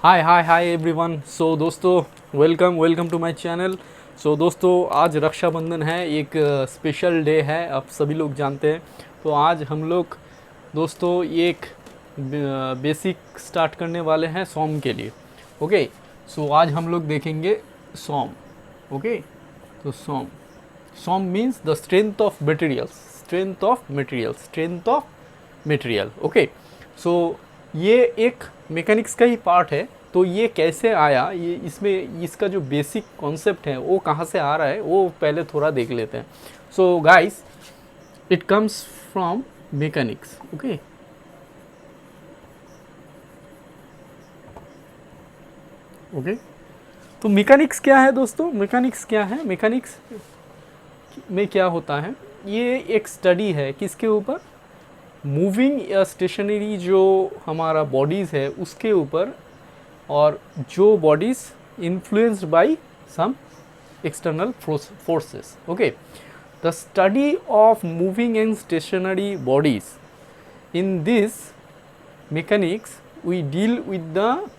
हाय everyone. So दोस्तों, welcome to my channel. So दोस्तों, आज रक्षाबंधन है, एक स्पेशल डे है, आप सभी लोग जानते हैं। तो आज हम लोग दोस्तों एक बेसिक स्टार्ट करने वाले हैं सॉम के लिए। ओके, सो आज हम लोग देखेंगे सॉम। ओके, तो SOM SOM means the strength of material. Okay, so ये एक मैकेनिक्स का ही पार्ट है। तो ये कैसे आया, ये इसमें इसका जो बेसिक कॉन्सेप्ट है वो कहाँ से आ रहा है वो पहले थोड़ा देख लेते हैं। So guys, it comes from mechanics. Okay, तो मैकेनिक्स क्या है दोस्तों? मैकेनिक्स में क्या होता है? ये एक स्टडी है किसके ऊपर? मूविंग या स्टेशनरी जो हमारा बॉडीज़ है उसके ऊपर, और जो bodies influenced by some external forces. Okay, the study of moving and stationary bodies, in this mechanics we deal with the,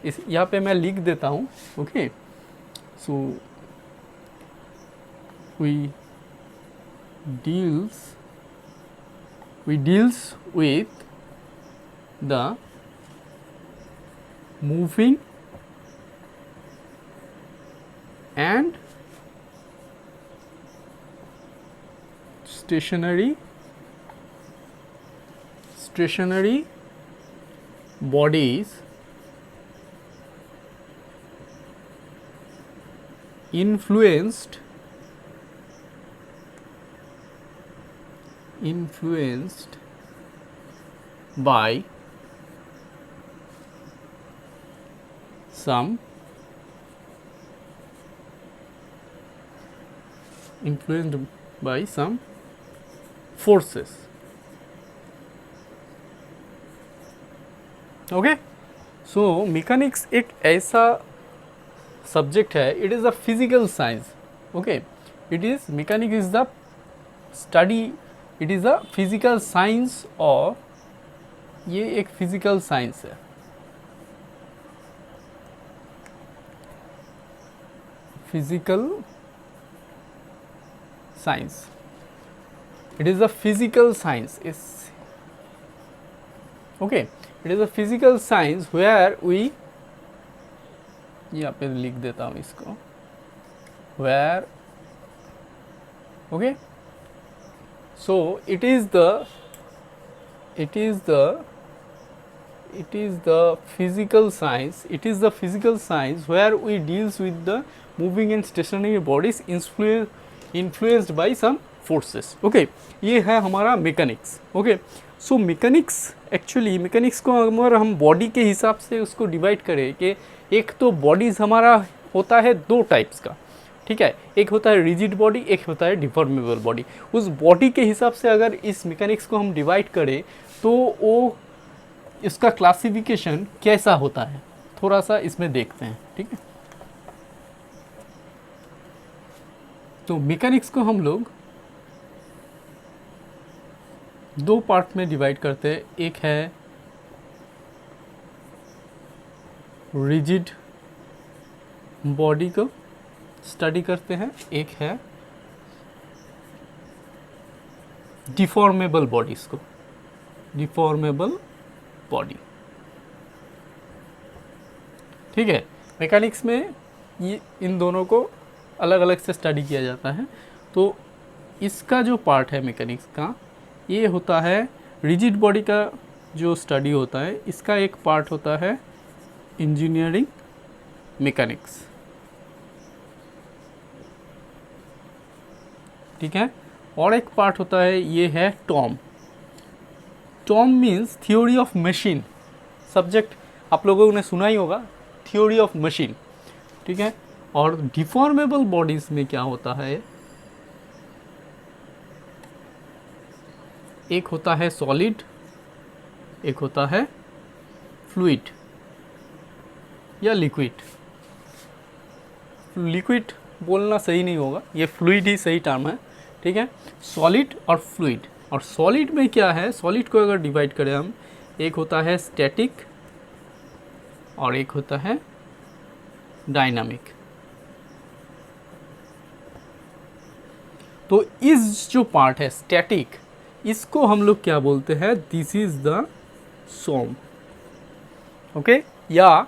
इस यहाँ पे मैं लिख देता हूँ। Okay, so we deals with the moving and stationary bodies influenced by some forces। Okay, so mechanics एक ऐसा subject है, it is a physical science. Okay, mechanics is the study, it is a physical science of, ये एक physical science है। Physical science, it is a physical science. Okay, it is a physical science where we, यहाँ पे लिख देता हूँ इसको, where, okay, so it is the physical science where we deals with the moving and stationary bodies influenced by some forces। okay, ये है हमारा mechanics. Okay, so mechanics को अगर हम बॉडी के हिसाब से उसको डिवाइड करें कि एक तो बॉडीज हमारा होता है दो टाइप्स का, ठीक है, एक होता है रिजिड बॉडी, एक होता है डिफॉर्मेबल बॉडी। उस बॉडी के हिसाब से अगर इस मैकेनिक्स को हम डिवाइड करें तो वो इसका क्लासिफिकेशन कैसा होता है थोड़ा सा इसमें देखते हैं, ठीक है। तो मैकेनिक्स को हम लोग दो पार्ट में डिवाइड करते हैं, एक है रिजिड बॉडी को स्टडी करते हैं, एक है डिफॉर्मेबल बॉडीज को, डिफॉर्मेबल बॉडी, ठीक है। मैकेनिक्स में ये इन दोनों को अलग अलग से स्टडी किया जाता है। तो इसका जो पार्ट है मैकेनिक्स का, ये होता है रिजिड बॉडी का जो स्टडी होता है, इसका एक पार्ट होता है इंजीनियरिंग मैकेनिक्स, ठीक है। और एक पार्ट होता है, ये है Tom means theory of machine. Subject आप लोगों ने सुना ही होगा, थ्योरी ऑफ मशीन, ठीक है। और डिफॉर्मेबल बॉडीज में क्या होता है, एक होता है सॉलिड, एक होता है फ्लूइड या लिक्विड बोलना सही नहीं होगा, ये फ्लूइड ही सही टर्म है, ठीक है। सॉलिड और फ्लूइड। और सॉलिड में क्या है, सॉलिड को अगर डिवाइड करें हम, एक होता है स्टैटिक और एक होता है डायनामिक। तो इस जो पार्ट है स्टैटिक, इसको हम लोग क्या बोलते हैं, this is the sum. Okay, या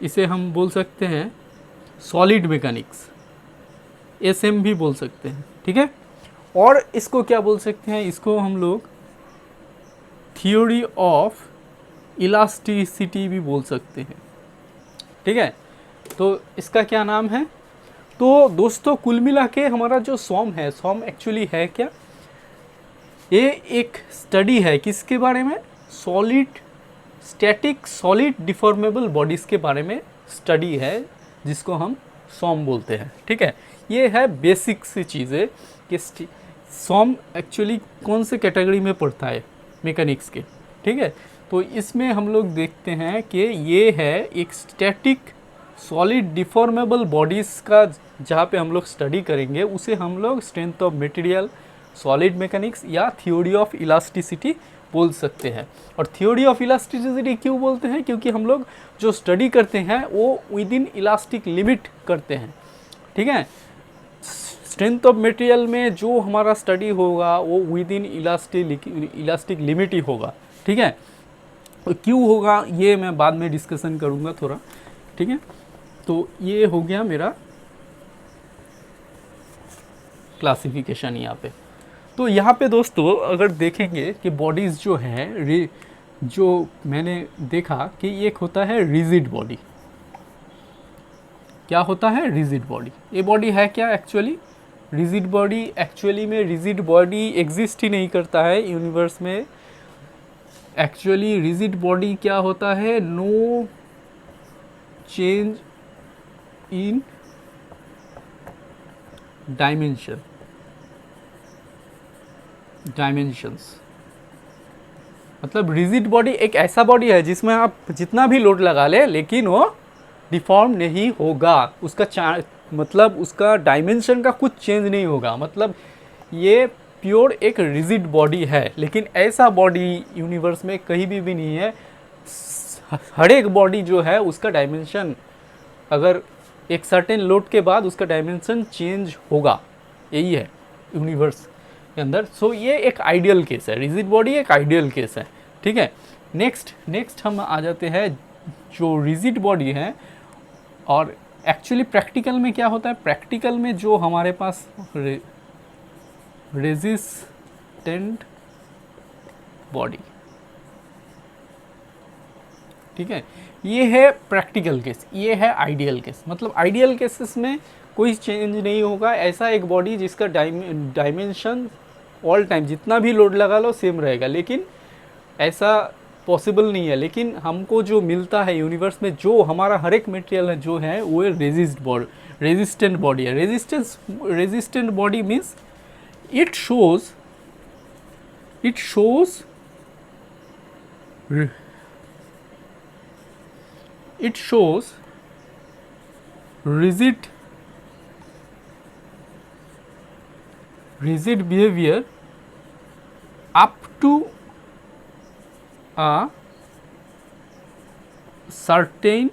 इसे हम बोल सकते हैं सॉलिड मैकेनिक्स, एसएम भी बोल सकते हैं, ठीक है। और इसको क्या बोल सकते हैं, इसको हम लोग थ्योरी ऑफ इलास्टिसिटी भी बोल सकते हैं, ठीक है। तो इसका क्या नाम है, तो दोस्तों कुल मिला के हमारा जो सॉम है, सॉम एक्चुअली है क्या, ये एक स्टडी है किसके बारे में, solid static solid deformable bodies के बारे में स्टडी है, जिसको हम सॉम बोलते हैं, ठीक है। ये है बेसिक सी चीज़ें कि सॉम एक्चुअली कौन से कैटेगरी में पड़ता है मैकेनिक्स के, ठीक है। तो इसमें हम लोग देखते हैं कि ये है एक स्टैटिक सॉलिड डिफॉर्मेबल बॉडीज़ का जहाँ पे हम लोग स्टडी करेंगे, उसे हम लोग strength of material, solid mechanics या थ्योरी ऑफ इलास्टिसिटी बोल सकते हैं। और थ्योरी ऑफ इलास्टिसिटी क्यों बोलते हैं, क्योंकि हम लोग जो स्टडी करते हैं वो विद इन इलास्टिक लिमिट करते हैं, ठीक है। स्ट्रेंथ ऑफ मटेरियल में जो हमारा स्टडी होगा वो विद इन इलास्टिक लिमिट ही होगा, ठीक है। तो क्यों होगा ये मैं बाद में डिस्कशन करूँगा थोड़ा, ठीक है। तो ये हो गया मेरा क्लासिफिकेशन यहाँ पे। तो यहाँ पे दोस्तों अगर देखेंगे कि बॉडीज़ जो है, जो मैंने देखा कि एक होता है रिजिड बॉडी। क्या होता है, रिजिड बॉडी। ये बॉडी है क्या एक्चुअली, रिजिड बॉडी एक्चुअली में रिजिड बॉडी एग्जिस्ट ही नहीं करता है यूनिवर्स में। एक्चुअली रिजिड बॉडी क्या होता है, नो चेंज इन डायमेंशंस। मतलब रिजिड बॉडी एक ऐसा बॉडी है जिसमें आप जितना भी लोड लगा ले लेकिन वो डिफॉर्म नहीं होगा, उसका मतलब उसका डायमेंशन का कुछ चेंज नहीं होगा। मतलब ये प्योर एक रिजिड बॉडी है, लेकिन ऐसा बॉडी यूनिवर्स में कहीं भी नहीं है। हर एक बॉडी जो है उसका डायमेंशन अगर एक सर्टेन लोड के बाद उसका डायमेंशन चेंज होगा, यही है यूनिवर्स के अंदर। सो ये एक आइडियल केस है, रिजिड बॉडी एक आइडियल केस है, ठीक है। नेक्स्ट हम आ जाते हैं जो रिजिड बॉडी है। और एक्चुअली प्रैक्टिकल में क्या होता है, प्रैक्टिकल में जो हमारे पास रेजिस्टेंट बॉडी, ठीक है, ये है प्रैक्टिकल केस, ये है आइडियल केस। मतलब आइडियल केसेस में कोई चेंज नहीं होगा, ऐसा एक बॉडी जिसका डायमेंशन ऑल टाइम जितना भी लोड लगा लो सेम रहेगा, लेकिन ऐसा पॉसिबल नहीं है। लेकिन हमको जो मिलता है यूनिवर्स में, जो हमारा हर एक मटेरियल है जो है वो रेजिस्टेंट बॉडी है। Resistant body means it shows rigid behavior up to a certain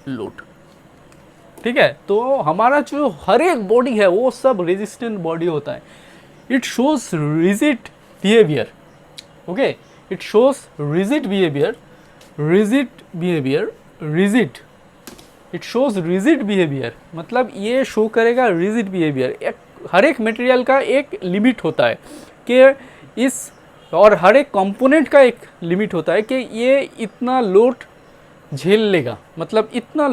load, ठीक है। तो हमारा जो हर एक बॉडी है वो सब रेजिस्टेंट बॉडी होता है। It shows rigid behaviour, okay, it shows rigid behaviour, it shows rigid behaviour. मतलब ये शो करेगा रिजिड बिहेवियर। हर एक मटेरियल का एक लिमिट होता है कि इस, और हर एक कंपोनेंट का एक लिमिट होता है कि ये इतना लोड झेल लेगा। मतलब इतना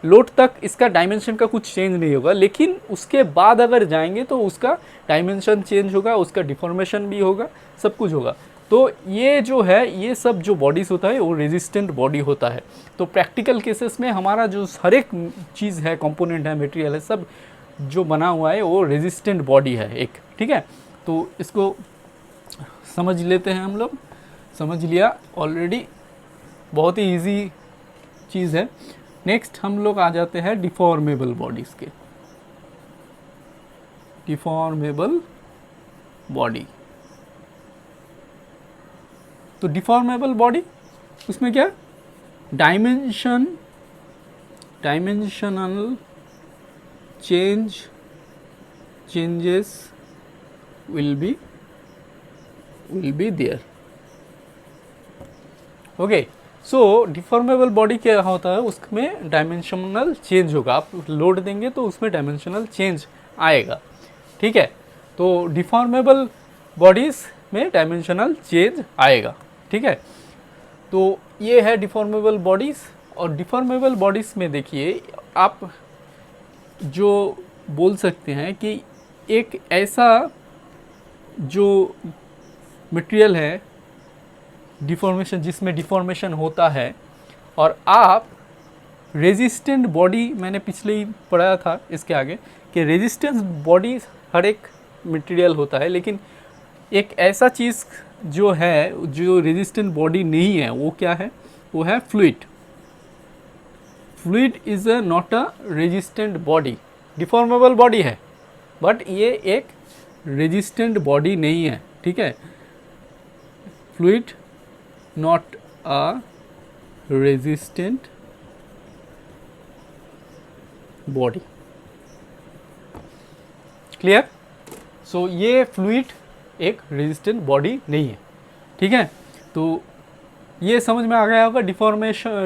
लोड तक इसका डायमेंशन का कुछ चेंज नहीं होगा, लेकिन उसके बाद अगर जाएंगे तो उसका डायमेंशन चेंज होगा, उसका डिफॉर्मेशन भी होगा, सब कुछ होगा। तो ये जो है, ये सब जो बॉडीज़ होता है वो रेजिस्टेंट बॉडी होता है। तो प्रैक्टिकल केसेस में हमारा जो हर एक चीज़ है, कंपोनेंट है, मटेरियल है, सब जो बना हुआ है वो रेजिस्टेंट बॉडी है एक, ठीक है। तो इसको समझ लेते हैं हम लोग, समझ लिया ऑलरेडी, बहुत ही इजी चीज़ है। नेक्स्ट हम लोग आ जाते हैं डिफॉर्मेबल बॉडीज़ के। Deformable body. तो डिफॉर्मेबल बॉडी उसमें क्या, dimensional changes will be there। Okay, so deformable body क्या होता है, उसमें डायमेंशनल चेंज होगा, आप लोड देंगे तो उसमें डायमेंशनल चेंज आएगा, ठीक है। तो डिफॉर्मेबल बॉडीज़ में डायमेंशनल चेंज आएगा, ठीक है। तो ये है डिफॉर्मेबल बॉडीज़। और डिफॉर्मेबल बॉडीज़ में देखिए आप जो बोल सकते हैं कि एक ऐसा जो मटेरियल है डिफॉर्मेशन, जिसमें डिफॉर्मेशन होता है, और आप रेजिस्टेंट बॉडी, मैंने पिछले ही पढ़ाया था इसके आगे कि रेजिस्टेंस बॉडी हर एक मटेरियल होता है, लेकिन एक ऐसा चीज़ जो है जो रेजिस्टेंट बॉडी नहीं है वो क्या है, वो है fluid. Fluid is not a resistant body, deformable body है बट ये एक रेजिस्टेंट बॉडी नहीं है, ठीक है। Fluid not a resistant body, clear. So ये फ्लूइड एक रेजिस्टेंट बॉडी नहीं है, ठीक है। तो ये समझ में आ गया होगा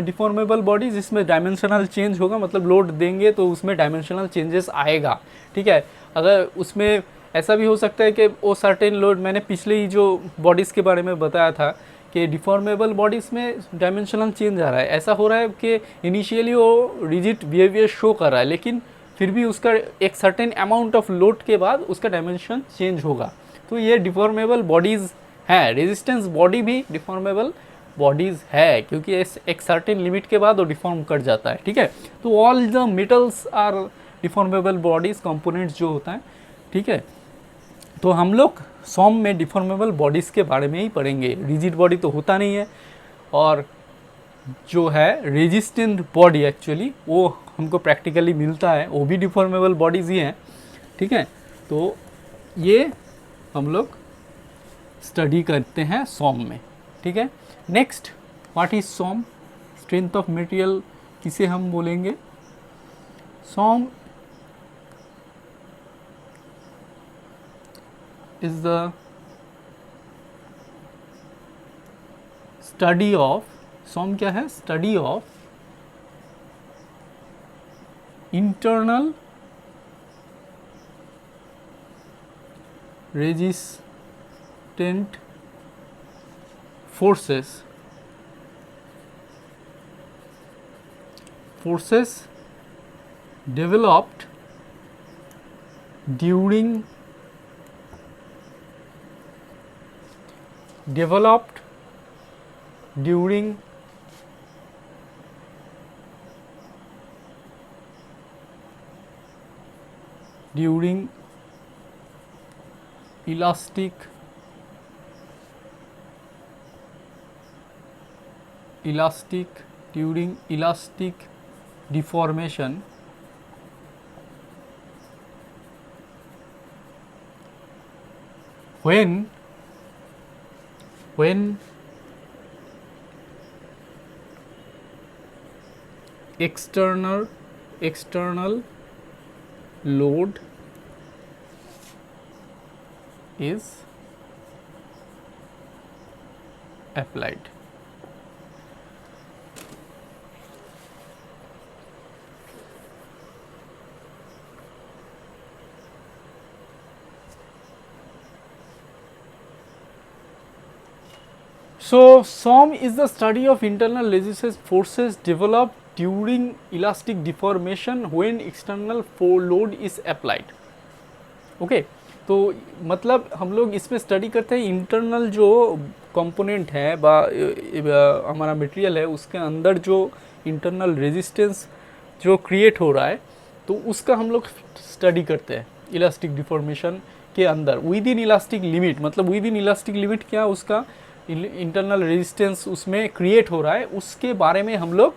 डिफॉर्मेबल बॉडी जिसमें डायमेंशनल चेंज होगा, मतलब लोड देंगे तो उसमें डायमेंशनल चेंजेस आएगा, ठीक है। अगर उसमें ऐसा भी हो सकता है कि वो सर्टेन लोड, मैंने पिछले ही जो बॉडीज़ के बारे में बताया था कि डिफॉर्मेबल बॉडीज़ में डायमेंशनल चेंज आ रहा है, ऐसा हो रहा है कि इनिशियली वो रिजिड बिहेवियर शो कर रहा है, लेकिन फिर भी उसका एक सर्टेन अमाउंट ऑफ लोड के बाद उसका डायमेंशन चेंज होगा। तो ये डिफॉर्मेबल बॉडीज़ हैं। रेजिस्टेंस बॉडी भी डिफॉर्मेबल बॉडीज़ है, क्योंकि एक सर्टेन लिमिट के बाद वो डिफॉर्म कर जाता है, ठीक है। तो all the metals are deformable bodies, components जो होता है, ठीक है। तो हम लोग सॉम में डिफॉर्मेबल बॉडीज़ के बारे में ही पढ़ेंगे। रिजिड बॉडी तो होता नहीं है, और जो है रेजिस्टेंट बॉडी एक्चुअली वो हमको प्रैक्टिकली मिलता है, वो भी डिफॉर्मेबल बॉडीज़ ही हैं, ठीक है। तो ये हम लोग स्टडी करते हैं सॉम में, ठीक है। Next, what is SOM, strength of material किसे हम बोलेंगे। सॉम is the study of, SOM क्या है, study of internal resistant forces developed during elastic deformation when external load is applied। So SOM is the study of internal resistance forces developed during elastic deformation when external load is applied। Okay, तो मतलब हम लोग इसमें study करते हैं internal जो component है हमारा मटेरियल है, उसके अंदर जो इंटरनल रेजिस्टेंस जो क्रिएट हो रहा है, तो उसका हम लोग स्टडी करते हैं इलास्टिक डिफॉर्मेशन के अंदर विद इन इलास्टिक लिमिट। मतलब विद इन इलास्टिक लिमिट क्या, उसका इंटरनल रेजिस्टेंस उसमें क्रिएट हो रहा है, उसके बारे में हम लोग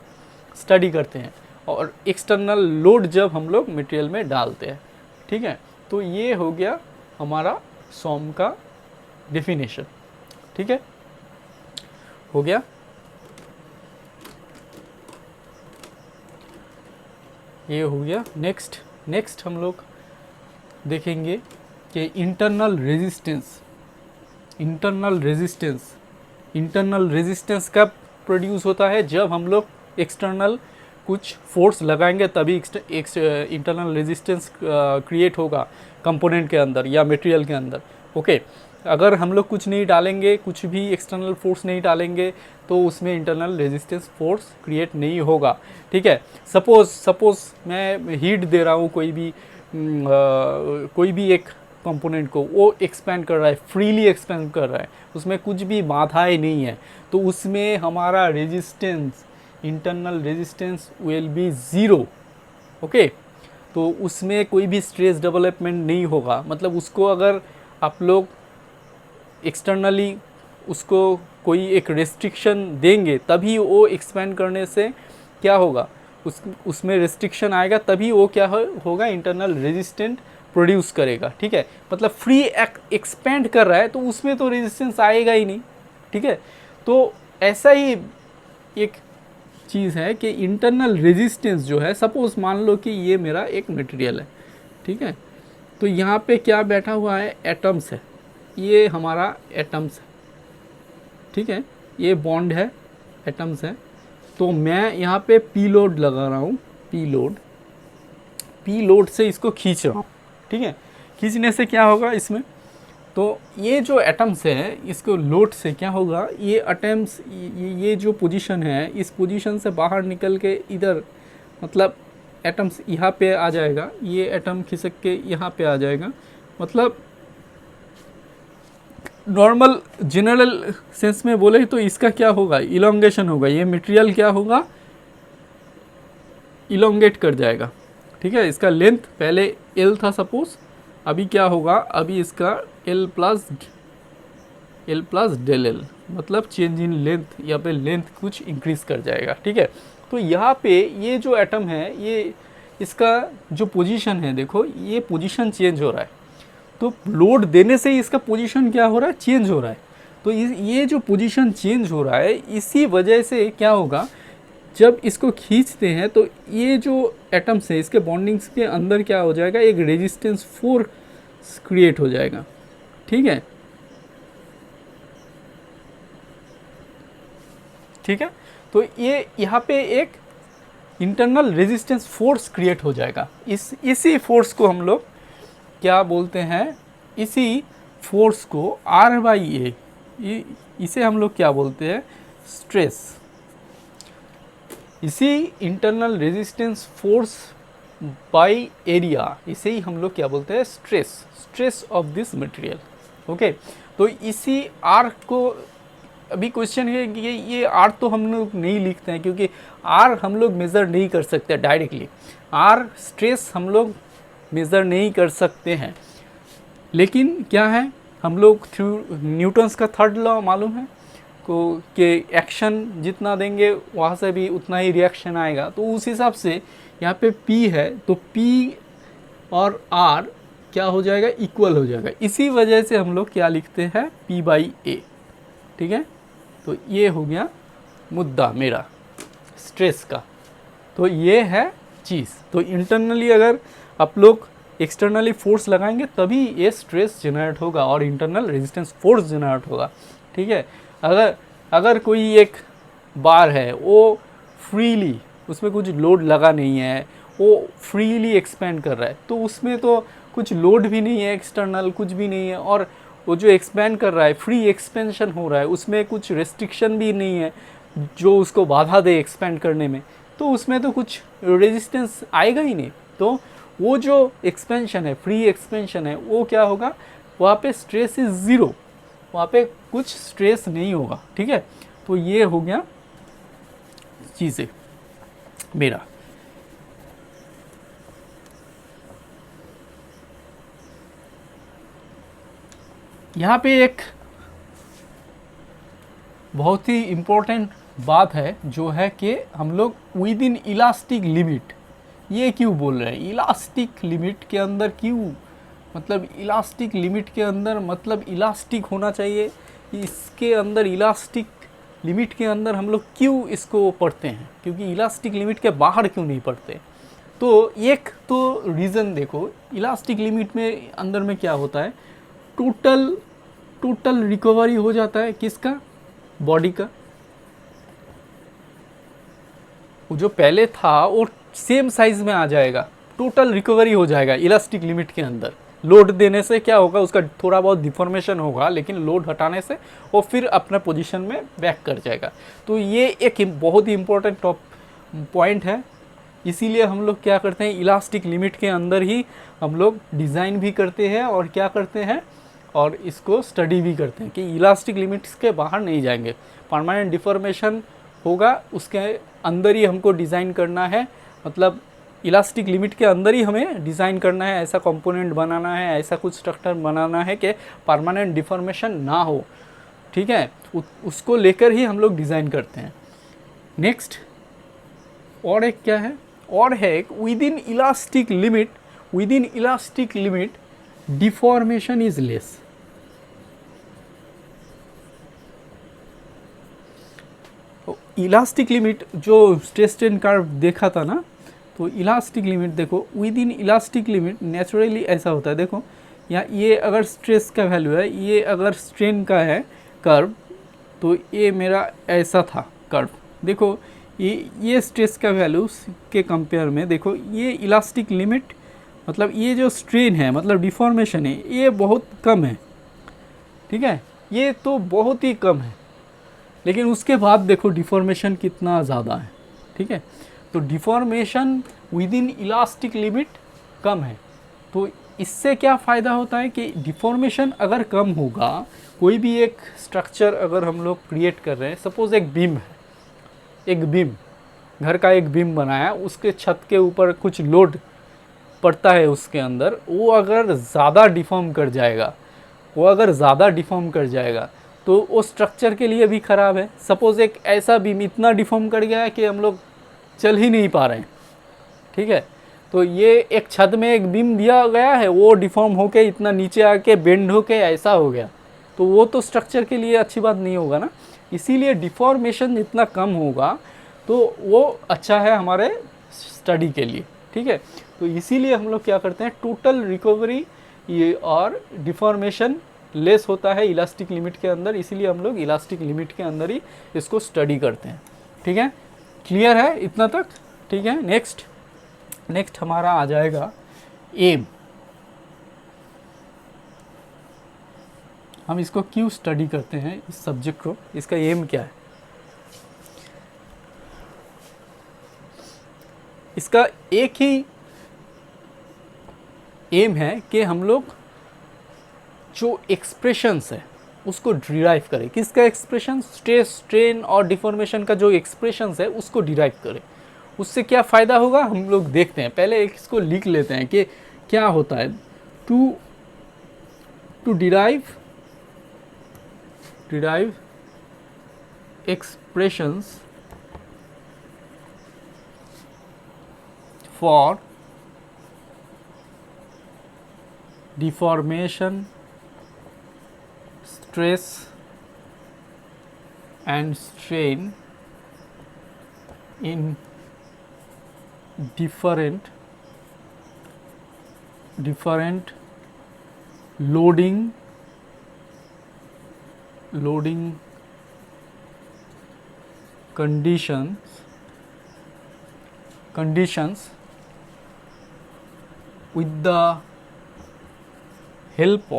स्टडी करते हैं, और एक्सटर्नल लोड जब हम लोग मटेरियल में डालते हैं, ठीक है। तो ये हो गया हमारा सॉम का डेफिनेशन। ठीक है, हो गया। ये हो गया। नेक्स्ट हम लोग देखेंगे कि इंटरनल रेजिस्टेंस कब प्रोड्यूस होता है, जब हम लोग एक्सटर्नल कुछ फोर्स लगाएंगे तभी इंटरनल रेजिस्टेंस क्रिएट होगा कंपोनेंट के अंदर या मटेरियल के अंदर। ओके, अगर हम लोग कुछ नहीं डालेंगे, कुछ भी एक्सटर्नल फोर्स नहीं डालेंगे तो उसमें इंटरनल रेजिस्टेंस फोर्स क्रिएट नहीं होगा। ठीक है, सपोज मैं हीट दे रहा हूँ कोई भी एक कंपोनेंट को, वो एक्सपेंड कर रहा है, फ्रीली एक्सपेंड कर रहा है, उसमें कुछ भी बाधाएं नहीं है, तो उसमें हमारा resistance, internal resistance will be zero. Okay, तो उसमें कोई भी स्ट्रेस डेवलपमेंट नहीं होगा। मतलब उसको अगर आप लोग एक्सटर्नली उसको कोई एक रेस्ट्रिक्शन देंगे तभी वो एक्सपेंड करने से क्या होगा, उसमें रेस्ट्रिक्शन आएगा तभी वो क्या होगा, इंटरनल रेजिस्टेंट प्रोड्यूस करेगा। ठीक है, मतलब फ्री एक्सपेंड कर रहा है तो उसमें तो रेजिस्टेंस आएगा ही नहीं। ठीक है, तो ऐसा ही एक चीज़ है कि इंटरनल रेजिस्टेंस जो है, सपोज मान लो कि ये मेरा एक मटेरियल है। ठीक है, तो यहाँ पे क्या बैठा हुआ है, एटम्स है, ये हमारा एटम्स है। ठीक है, ये बॉन्ड है, एटम्स है, तो मैं यहाँ पे पी लोड लगा रहा हूँ, पी लोड से इसको खींच रहा हूँ। ठीक है, खींचने से क्या होगा इसमें, तो ये जो एटम्स है इसको लोड से क्या होगा, ये एटम्स ये जो पोजीशन है, इस पोजीशन से बाहर निकल के इधर, मतलब एटम्स यहाँ पे आ जाएगा, ये एटम खिसक के यहाँ पे आ जाएगा। मतलब नॉर्मल जनरल सेंस में बोले तो इसका क्या होगा, इलोंगेशन होगा, ये मटेरियल क्या होगा, इलोंगेट कर जाएगा। ठीक है, इसका लेंथ पहले L था सपोज, अभी क्या होगा, अभी इसका L प्लस डेल L, मतलब चेंज इन लेंथ, यहाँ पे लेंथ कुछ इंक्रीज कर जाएगा। ठीक है, तो यहाँ पे ये जो एटम है, ये इसका जो पोजीशन है, देखो ये पोजीशन चेंज हो रहा है, तो लोड देने से इसका पोजीशन क्या हो रहा है, चेंज हो रहा है। तो ये जो पोजीशन चेंज हो रहा है, इसी वजह से क्या होगा, जब इसको खींचते हैं तो ये जो एटम्स है इसके बॉन्डिंग्स के अंदर क्या हो जाएगा, एक रेजिस्टेंस फोर्स क्रिएट हो जाएगा। ठीक है, तो ये यहाँ पे एक इंटरनल रेजिस्टेंस फोर्स क्रिएट हो जाएगा। इसी फोर्स को हम लोग क्या बोलते हैं, इसी फोर्स को R/A, इसे हम लोग क्या बोलते हैं, स्ट्रेस। इसी internal resistance force by area, इसे ही हम लोग क्या बोलते हैं, stress of this material. Okay, तो इसी R को, अभी क्वेश्चन है कि ये R तो हम लोग नहीं लिखते हैं क्योंकि R हम लोग मेज़र नहीं कर सकते डायरेक्टली, R स्ट्रेस हम लोग मेज़र नहीं कर सकते हैं, लेकिन क्या है, हम लोग थ्रू न्यूटन्स का थर्ड लॉ मालूम है को कि एक्शन जितना देंगे वहाँ से भी उतना ही रिएक्शन आएगा। तो उस हिसाब से यहाँ पे P है तो P और R क्या हो जाएगा, इक्वल हो जाएगा। इसी वजह से हम लोग क्या लिखते हैं, P/A। ठीक है, तो ये हो गया मुद्दा मेरा स्ट्रेस का। तो ये है चीज़। तो इंटरनली अगर आप लोग एक्सटर्नली फोर्स लगाएंगे तभी ये स्ट्रेस जनरेट होगा और इंटरनल रेजिस्टेंस फोर्स जनरेट होगा। ठीक है, अगर कोई एक बार है, वो फ्रीली, उसमें कुछ लोड लगा नहीं है, वो फ्रीली एक्सपेंड कर रहा है, तो उसमें तो कुछ लोड भी नहीं है, एक्सटर्नल कुछ भी नहीं है, और वो जो एक्सपेंड कर रहा है, फ्री एक्सपेंशन हो रहा है, उसमें कुछ रेस्ट्रिक्शन भी नहीं है जो उसको बाधा दे एक्सपेंड करने में, तो उसमें तो कुछ रेजिस्टेंस आएगा ही नहीं। तो वो जो एक्सपेंशन है, फ्री एक्सपेंशन है, वो क्या होगा, वहाँ पे स्ट्रेस इज ज़ीरो, वहाँ पे कुछ स्ट्रेस नहीं होगा। ठीक है, तो ये हो गया चीज़ें मेरा। यहाँ पे एक बहुत ही इम्पोर्टेंट बात है जो है कि हम लोग विद इन इलास्टिक लिमिट, ये क्यों बोल रहे हैं, इलास्टिक लिमिट के अंदर क्यों मतलब इलास्टिक लिमिट के अंदर, मतलब इलास्टिक होना चाहिए। इसके अंदर इलास्टिक लिमिट के अंदर हम लोग क्यों इसको पढ़ते हैं, क्योंकि इलास्टिक लिमिट के बाहर क्यों नहीं पढ़ते? तो एक तो रीज़न देखो, इलास्टिक लिमिट में अंदर में क्या होता है, टोटल रिकवरी हो जाता है किसका, बॉडी का। वो जो पहले था वो सेम साइज में आ जाएगा, टोटल रिकवरी हो जाएगा इलास्टिक लिमिट के अंदर। लोड देने से क्या होगा, उसका थोड़ा बहुत डिफॉर्मेशन होगा, लेकिन लोड हटाने से वो फिर अपना पोजीशन में बैक कर जाएगा। तो ये एक बहुत ही इम्पोर्टेंट पॉइंट है। इसीलिए हम लोग क्या करते हैं, इलास्टिक लिमिट के अंदर ही हम लोग डिज़ाइन भी करते हैं और क्या करते हैं, और इसको स्टडी भी करते हैं कि इलास्टिक लिमिट्स के बाहर नहीं जाएंगे। परमानेंट डिफॉर्मेशन होगा, उसके अंदर ही हमको डिज़ाइन करना है, मतलब इलास्टिक लिमिट के अंदर ही हमें डिज़ाइन करना है, ऐसा कंपोनेंट बनाना है, ऐसा कुछ स्ट्रक्चर बनाना है कि परमानेंट डिफॉर्मेशन ना हो। ठीक है, उसको लेकर ही हम लोग डिज़ाइन करते हैं। नेक्स्ट और एक क्या है, और है एक with in elastic limit deformation is less. Elastic limit जो स्ट्रेस स्ट्रेन कर्व देखा था ना, तो इलास्टिक लिमिट देखो, with in elastic limit naturally ऐसा होता है। देखो यहाँ ये अगर स्ट्रेस का वैल्यू है, ये अगर स्ट्रेन का है कर्व, तो ये मेरा ऐसा था कर्व। देखो ये स्ट्रेस का वैल्यू के कंपेयर में देखो, ये इलास्टिक लिमिट मतलब ये जो स्ट्रेन है, मतलब डिफॉर्मेशन है, ये बहुत कम है। ठीक है, ये तो बहुत ही कम है, लेकिन उसके बाद देखो डिफॉर्मेशन कितना ज़्यादा है। ठीक है, तो deformation within elastic limit कम है। तो इससे क्या फ़ायदा होता है कि डिफॉर्मेशन अगर कम होगा, कोई भी एक स्ट्रक्चर अगर हम लोग क्रिएट कर रहे हैं, सपोज़ एक बीम है, एक बीम, घर का एक बीम बनाया, उसके छत के ऊपर कुछ लोड पड़ता है उसके अंदर, वो अगर ज़्यादा डिफॉर्म कर जाएगा, तो वो स्ट्रक्चर के लिए भी ख़राब है। सपोज़ एक ऐसा बीम इतना डिफॉर्म कर गया है कि हम लोग चल ही नहीं पा रहे हैं। ठीक है, तो ये एक छत में एक बीम दिया गया है, वो डिफॉर्म होके इतना नीचे आके बेंड होके ऐसा हो गया, तो वो तो स्ट्रक्चर के लिए अच्छी बात नहीं होगा ना। इसीलिए डिफॉर्मेशन जितना कम होगा तो वो अच्छा है हमारे स्टडी के लिए। ठीक है, तो इसीलिए हम लोग क्या करते हैं, टोटल रिकवरी ये और डिफॉर्मेशन लेस होता है इलास्टिक लिमिट के अंदर, इसीलिए हम लोग इलास्टिक लिमिट के अंदर ही इसको स्टडी करते हैं। ठीक है, क्लियर है इतना तक? ठीक है, नेक्स्ट हमारा आ जाएगा एम। हम इसको क्यों स्टडी करते हैं, इस सब्जेक्ट को, इसका एम क्या है? इसका एक ही एम है कि हम लोग जो एक्सप्रेशंस है उसको डिराइव करें। किसका एक्सप्रेशन? स्ट्रेस, स्ट्रेन और डिफॉर्मेशन का जो एक्सप्रेशंस है उसको डिराइव करें। उससे क्या फ़ायदा होगा हम लोग देखते हैं। पहले इसको लिख लेते हैं कि क्या होता है। To derive expressions for deformation, stress and strain in different loading conditions with the help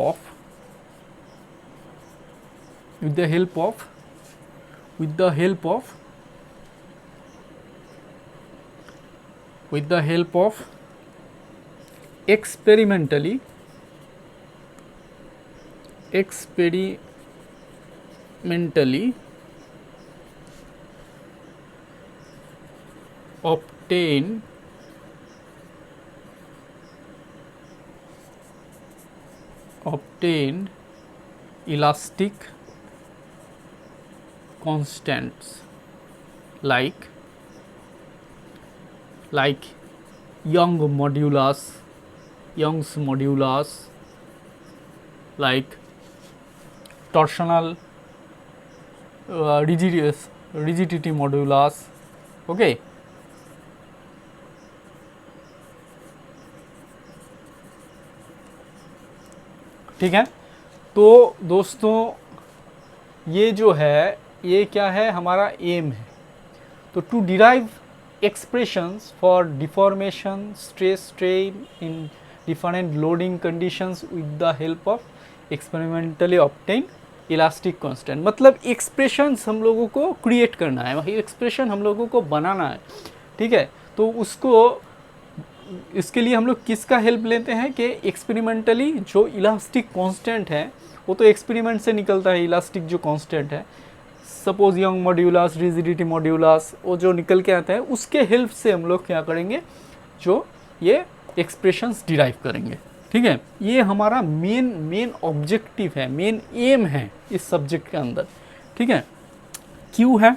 of experimentally obtained elastic constants like Young's modulus, like torsional rigidity modulus. Okay, ठीक है। तो दोस्तों ये जो है ये क्या है, हमारा एम है। तो to derive expressions for deformation, stress, strain in different loading conditions with the help of experimentally obtained elastic constant। मतलब expressions हम लोगों को create करना है, वही expression हम लोगों को बनाना है, ठीक है। तो उसको इसके लिए हम लोग किसका हेल्प लेते हैं कि एक्सपेरिमेंटली जो इलास्टिक कांस्टेंट है वो तो एक्सपेरिमेंट से निकलता है, इलास्टिक जो कांस्टेंट है, suppose young modulus, rigidity modulus, वो जो निकल के आता है उसके हेल्प से हम लोग क्या करेंगे, जो ये एक्सप्रेशंस डिराइव करेंगे, ठीक है। ये हमारा मेन ऑब्जेक्टिव है, मेन एम है इस सब्जेक्ट के अंदर, ठीक है। क्यों है,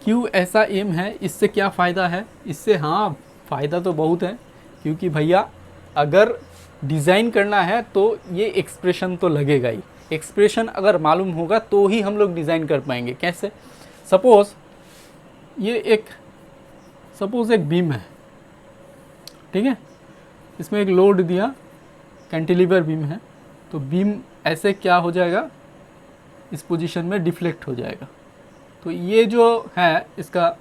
क्यों ऐसा एम है, इससे क्या फ़ायदा है, इससे हाँ फ़ायदा तो बहुत है, क्योंकि भैया अगर डिज़ाइन करना है तो ये एक्सप्रेशन तो लगेगा ही, एक्सप्रेशन अगर मालूम होगा तो ही हम लोग डिज़ाइन कर पाएंगे। कैसे, सपोज़ ये एक बीम है, ठीक है, इसमें एक लोड दिया, कैंटिलीवर बीम है, तो बीम ऐसे क्या हो जाएगा, इस पोजीशन में डिफ्लेक्ट हो जाएगा। तो ये जो है इसका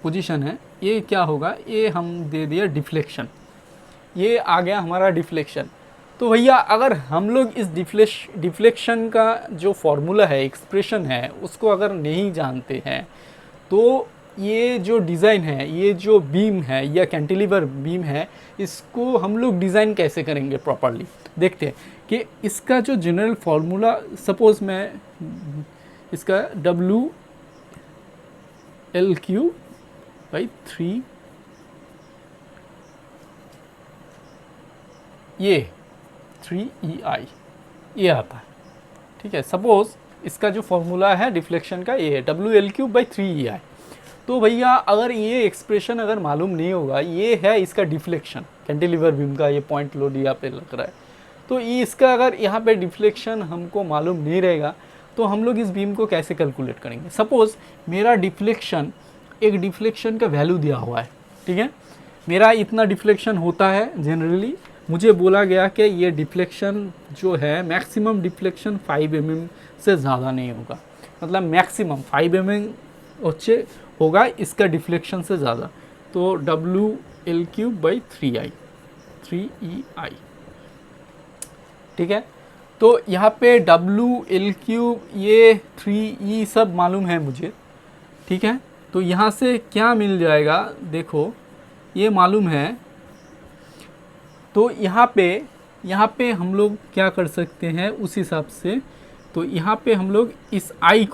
पोजीशन है, ये क्या होगा, ये हम दे दिया डिफ्लेक्शन, ये आ गया हमारा डिफ्लेक्शन। तो भैया अगर हम लोग इस डिफ्लेक्शन का जो फॉर्मूला है, एक्सप्रेशन है, उसको अगर नहीं जानते हैं तो ये जो डिज़ाइन है, ये जो बीम है या कैंटिलीवर बीम है, इसको हम लोग डिज़ाइन कैसे करेंगे प्रॉपरली। देखते हैं कि इसका जो जनरल फार्मूला, सपोज़ मैं इसका WL3/3 ये 3EI ये आता है, ठीक है। सपोज़ इसका जो फॉर्मूला है डिफ्लेक्शन का ये है WL3/3EI। तो भैया अगर ये एक्सप्रेशन अगर मालूम नहीं होगा, ये है इसका डिफ्लेक्शन, कैंटिलीवर बीम का ये पॉइंट लोड यहाँ पे लग रहा है, तो ये इसका अगर यहाँ पे डिफ्लेक्शन हमको मालूम नहीं रहेगा तो हम लोग इस बीम को कैसे कैलकुलेट करेंगे। सपोज़ मेरा डिफ्लेक्शन, एक डिफ्लेक्शन का वैल्यू दिया हुआ है, ठीक है, मेरा इतना डिफ्लेक्शन होता है जनरली, मुझे बोला गया कि ये डिफ्लेक्शन जो है मैक्सिमम डिफ्लेक्शन 5 mm से ज़्यादा नहीं होगा, मतलब मैक्सिमम 5 mm होगा इसका डिफ्लेक्शन से ज़्यादा। तो WL3/3EI, ठीक है। तो यहाँ पे WL3 ये 3E सब मालूम है मुझे, ठीक है। तो यहाँ से क्या मिल जाएगा, देखो ये मालूम है, तो यहाँ पे हम लोग क्या कर सकते हैं उस हिसाब से, तो यहाँ पे हम लोग इस I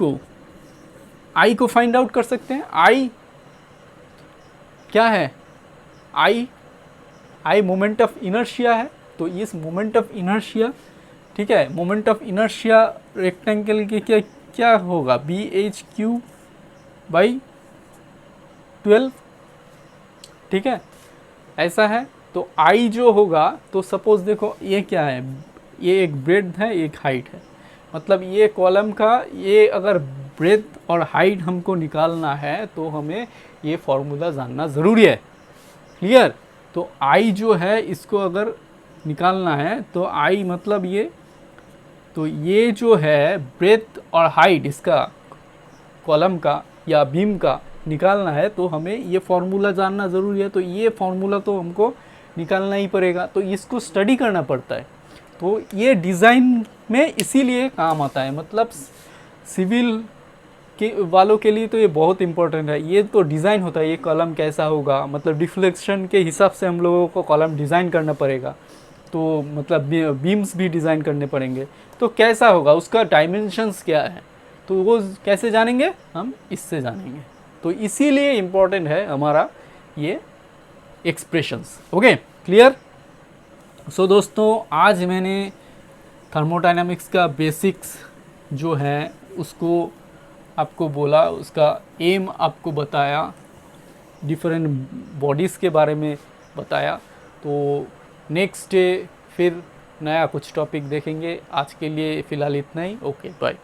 को फाइंड आउट कर सकते हैं। I क्या है, I मोमेंट ऑफ इनर्शिया है, तो इस मोमेंट ऑफ इनर्शिया, ठीक है, मोमेंट ऑफ इनर्शिया रेक्टेंगल के क्या होगा, BHQ/12, ठीक है, ऐसा है। तो I जो होगा, तो सपोज़ देखो ये क्या है, ये एक ब्रेड्थ है, एक हाइट है, मतलब ये कॉलम का ये अगर ब्रेड्थ और हाइट हमको निकालना है तो हमें ये फॉर्मूला जानना ज़रूरी है, क्लियर। तो I जो है इसको अगर निकालना है तो I मतलब ये, तो ये जो है ब्रेड्थ और हाइट इसका कॉलम का या बीम का निकालना है तो हमें ये फॉर्मूला जानना ज़रूरी है। तो ये फॉर्मूला तो हमको निकालना ही पड़ेगा, तो इसको स्टडी करना पड़ता है। तो ये डिज़ाइन में इसीलिए काम आता है, मतलब सिविल के वालों के लिए तो ये बहुत इंपॉर्टेंट है। ये तो डिज़ाइन होता है, ये कॉलम कैसा होगा, मतलब डिफ्लेक्शन के हिसाब से हम लोगों को कॉलम डिज़ाइन करना पड़ेगा, तो मतलब बीम्स भी डिज़ाइन करने पड़ेंगे, तो कैसा होगा, उसका डायमेंशंस क्या है, तो वो कैसे जानेंगे, हम इससे जानेंगे। तो इसीलिए इम्पॉर्टेंट है हमारा ये एक्सप्रेशंस। Okay, clear. सो दोस्तों आज मैंने थर्मोडायनामिक्स का बेसिक्स जो है उसको आपको बोला, उसका एम आपको बताया, डिफरेंट बॉडीज़ के बारे में बताया। तो नेक्स्ट डे फिर नया कुछ टॉपिक देखेंगे। आज के लिए फ़िलहाल इतना ही। Okay bye.